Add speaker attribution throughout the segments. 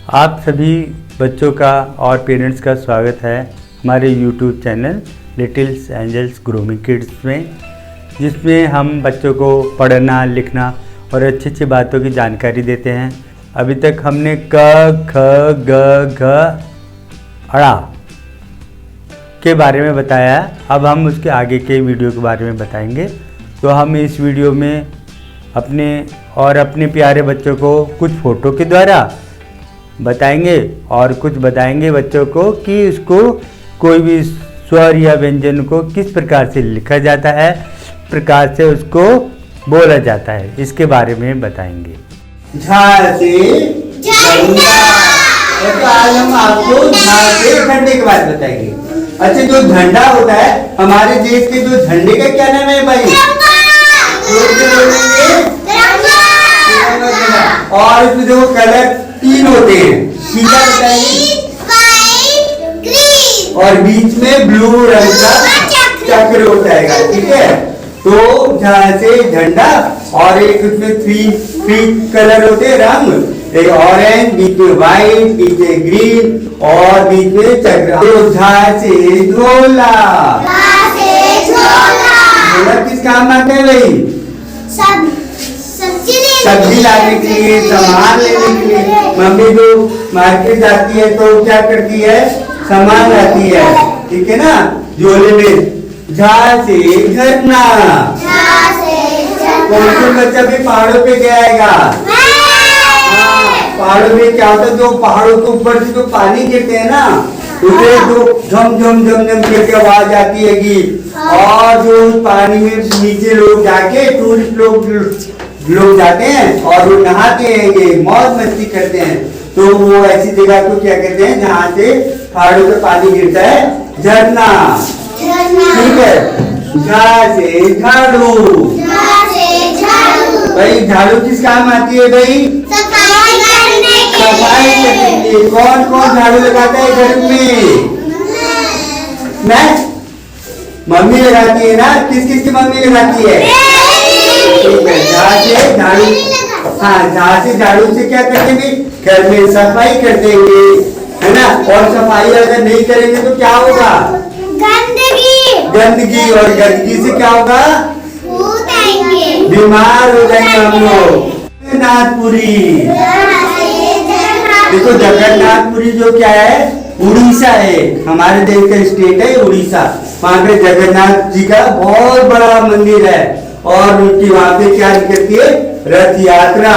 Speaker 1: आप सभी बच्चों का और पेरेंट्स का स्वागत है हमारे YouTube channel littles angels grooming kids में, जिसमें हम बच्चों को पढ़ना, लिखना और अच्छी अच्छी बातों की जानकारी देते हैं। अभी तक हमने क, ख, ग, घ, अड़ा के बारे में बताया। अब हम उसके आगे के वीडियो के बारे में बताएंगे। तो हम इस वीडियो में अपने प्यारे बच्चों को कुछ फ़ोटो के द्वारा बताएंगे और कुछ बताएंगे बच्चों को कि उसको कोई भी स्वर या व्यंजन को किस प्रकार से लिखा जाता है, प्रकार से उसको बोला जाता है, इसके बारे में बताएंगे।
Speaker 2: झा से झंडा। तो आज हम आपको झा से झंडे के बारे में बताएंगे। अच्छा, जो झंडा होता है हमारे देश के, जो झंडे का क्या नाम है भाई? और इसमें देखो कलर 3 होते हैं, सीधा बताइए। और बीच में ब्लू रंग का चक्र होता है, ठीक है। तो जहाँ से झंडा और एक उसमें थ्री कलर होते हैं रंग, एक ऑरेंज, बीच में व्हाइट, बीच में ग्रीन और बीच में चक्र। तो झा से झोला। झोला किस काम आता है भाई? सब्जी लाने के लिए, सामान लेने के लिए। मम्मी जो मार्केट जाती है तो क्या करती है? सामान लाती है, ठीक है ना। झोले में झा से झरना। कौन सा बच्चा भी पहाड़ों पे गया आएगा? पहाड़ों में क्या होता है, जो पहाड़ों के ऊपर से जो पानी गिरते हैं ना, उसे जो झम झम झम झम करके आवाज आती है कि, और जो पानी में नीचे लोग जाके टूरिस्ट लोग जाते हैं और वो नहाते हैं, ये मौज मस्ती करते हैं। तो वो ऐसी जगह को क्या कहते हैं जहाँ से पहाड़ों पे पानी गिरता है? झरना, ठीक है। झा से झाड़ू। भाई झाड़ू किस काम आती है भाई? सफाई करने के लिए। कौन कौन झाड़ू लगाता है घर में? मैं, मम्मी लगाती है ना। किस किस की मम्मी लगाती है? ठीक है। जहाँ से झाड़ू, हाँ, जहाँ से झाड़ू से क्या करते हैं? घर में सफाई करते हैं, है ना। और सफाई अगर नहीं करेंगे तो क्या होगा? गंदगी। और गंदगी से क्या होगा? बीमार हो जाएंगे हम लोग। जगन्नाथपुरी। देखो जगन्नाथपुरी जो क्या है, उड़ीसा है, हमारे देश का स्टेट है उड़ीसा। वहाँ पे जगन्नाथ जी का बहुत बड़ा मंदिर है और उनकी वहाँ पे क्या करती है? रथ यात्रा,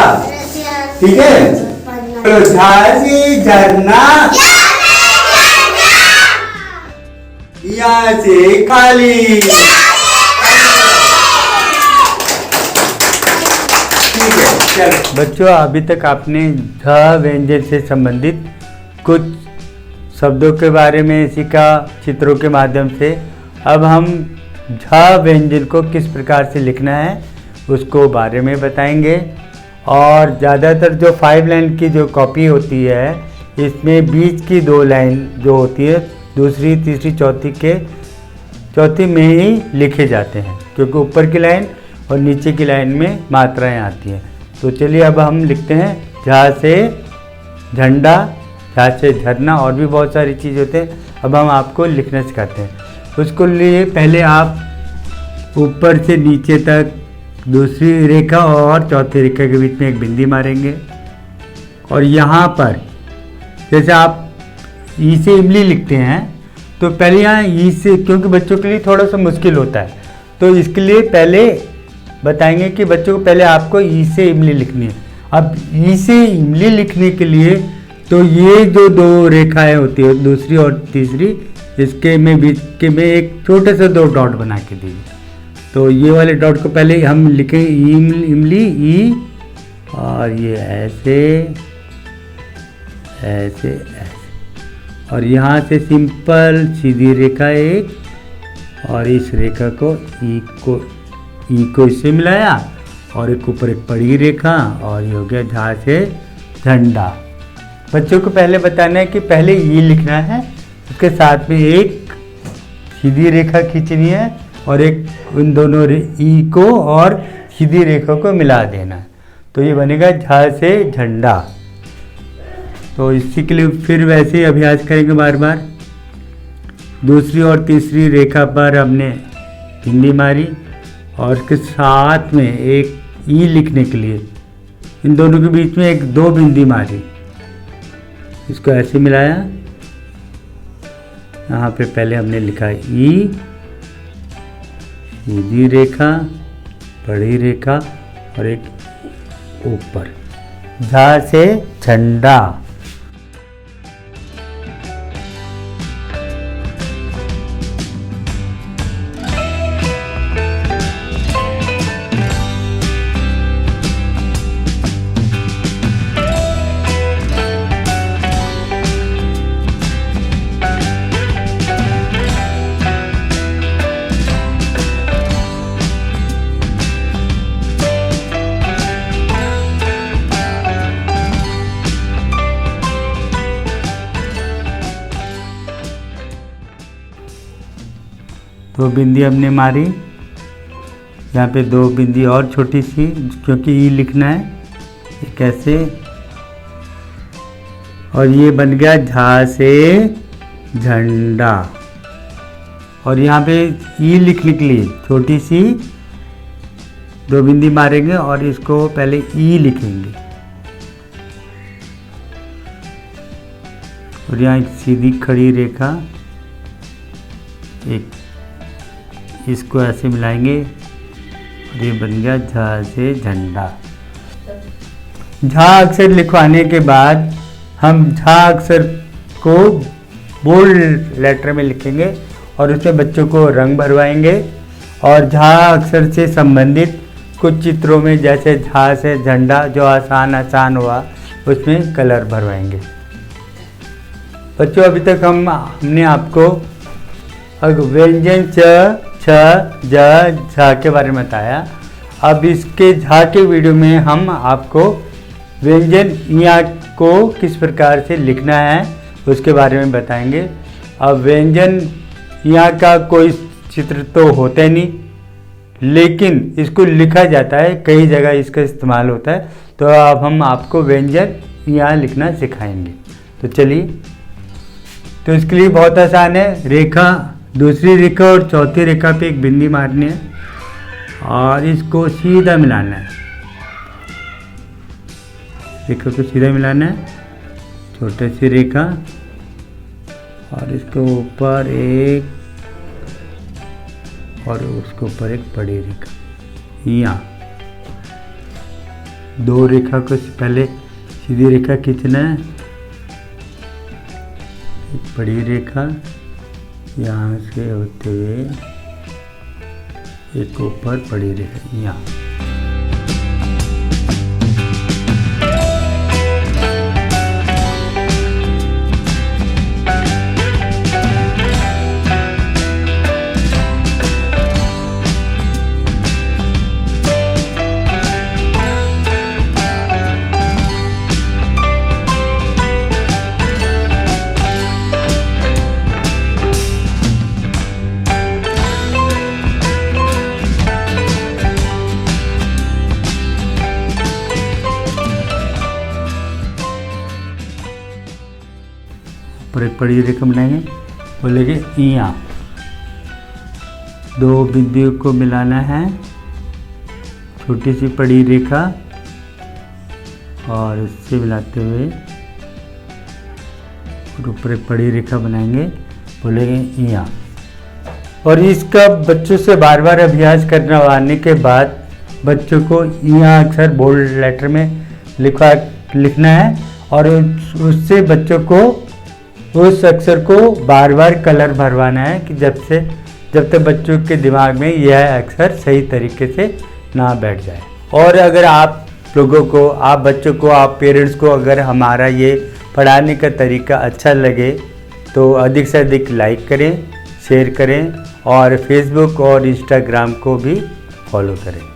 Speaker 2: ठीक है। तो झा से झरना, यहाँ से खाली।
Speaker 1: बच्चों, अभी तक आपने झ व्यंजन से संबंधित कुछ शब्दों के बारे में सीखा चित्रों के माध्यम से। अब हम झ व्यंजन को किस प्रकार से लिखना है उसको बारे में बताएंगे। और ज़्यादातर जो 5 लाइन की जो कॉपी होती है, इसमें बीच की 2 लाइन जो होती है, दूसरी, तीसरी, चौथी में ही लिखे जाते हैं, क्योंकि ऊपर की लाइन और नीचे की लाइन में मात्राएं आती हैं। तो चलिए अब हम लिखते हैं झा से झंडा, झा से झरना और भी बहुत सारी चीज़ होते हैं। अब हम आपको लिखना सिखाते हैं। उसको लिए पहले आप ऊपर से नीचे तक दूसरी रेखा और चौथी रेखा के बीच में एक बिंदी मारेंगे। और यहाँ पर जैसे आप ई से इमली लिखते हैं, तो पहले यहाँ ई से, क्योंकि बच्चों के लिए थोड़ा सा मुश्किल होता है, तो इसके लिए पहले बताएंगे कि बच्चों को पहले आपको ई से इमली लिखनी है। अब ई से इमली लिखने के लिए तो ये जो 2 रेखाएं होती है, दूसरी और तीसरी, इसके में बीच के में एक छोटे से 2 डॉट बना के दीजिए। तो ये वाले डॉट को पहले हम लिखें इमली, ई, और ये ऐसे ऐसे ऐसे, और यहाँ से सिंपल सीधी रेखा एक, और इस रेखा को ई को इससे मिलाया और एक ऊपर एक बड़ी रेखा, और ये हो गया झा से झंडा। बच्चों को पहले बताना है कि पहले ई लिखना है, उसके साथ में एक सीधी रेखा खींचनी है और एक उन दोनों ई को और सीधी रेखा को मिला देना है। तो ये बनेगा झा से झंडा। तो इसी के लिए फिर वैसे ही अभ्यास करेंगे बार बार। दूसरी और तीसरी रेखा पर हमने बिंदी मारी और उसके साथ में एक ई लिखने के लिए इन दोनों के बीच में एक 2 बिंदी मारी। इसको ऐसे मिलाया, यहाँ पे पहले हमने लिखा ई, सीधी रेखा, बड़ी रेखा और एक ऊपर, झा से झंडा। तो बिंदी हमने मारी, यहाँ पे 2 बिंदी और छोटी सी, क्योंकि ई लिखना है, ये कैसे, और ये बन गया झा से झंडा। और यहाँ पे ई लिखने के लिए छोटी सी 2 बिंदी मारेंगे और इसको पहले ई लिखेंगे और यहाँ एक सीधी खड़ी रेखा, एक इसको ऐसे मिलाएंगे और ये बन गया झा से झंडा। झा अक्षर लिखवाने के बाद हम झा अक्षर को बोल्ड लेटर में लिखेंगे और उसमें बच्चों को रंग भरवाएंगे और झा अक्षर से संबंधित कुछ चित्रों में जैसे झा से झंडा जो आसान हुआ उसमें कलर भरवाएंगे। बच्चों अभी तक हमने आपको व्यंजन च, छ, ज, झा के बारे में बताया। अब इसके झा के वीडियो में हम आपको व्यंजन यहाँ को किस प्रकार से लिखना है उसके बारे में बताएंगे। अब व्यंजन यहाँ का कोई चित्र तो होता ही नहीं, लेकिन इसको लिखा जाता है, कई जगह इसका इस्तेमाल होता है। तो अब हम आपको व्यंजन यहाँ लिखना सिखाएंगे। तो चलिए, तो इसके लिए बहुत आसान है। रेखा, दूसरी रेखा और चौथी रेखा पे एक बिंदी मारनी है और इसको सीधा मिलाना है। रेखा को सीधा मिलाना है, छोटी सी रेखा और इसके ऊपर एक और उसके ऊपर एक बड़ी रेखा। यहाँ 2 रेखा को पहले सीधी रेखा खींचना है, एक बड़ी रेखा यहाँ से होते हुए एक ऊपर बड़ी रेखा यहाँ। पर एक बड़ी रेखा बनाएंगे, बोलेंगे यहाँ 2 बिंदुओं को मिलाना है, छोटी सी बड़ी रेखा और इससे मिलाते हुए और ऊपर एक बड़ी रेखा बनाएंगे, बोलेंगे यहाँ। और इसका बच्चों से बार बार अभ्यास करवाने के बाद बच्चों को यहाँ अक्षर बोल्ड लेटर में लिखना है और उससे बच्चों को उस अक्षर को बार बार कलर भरवाना है कि जब तक बच्चों के दिमाग में यह अक्षर सही तरीके से ना बैठ जाए। और अगर आप लोगों को, आप बच्चों को, आप पेरेंट्स को अगर हमारा ये पढ़ाने का तरीका अच्छा लगे तो अधिक से अधिक लाइक करें, शेयर करें और फेसबुक और इंस्टाग्राम को भी फॉलो करें।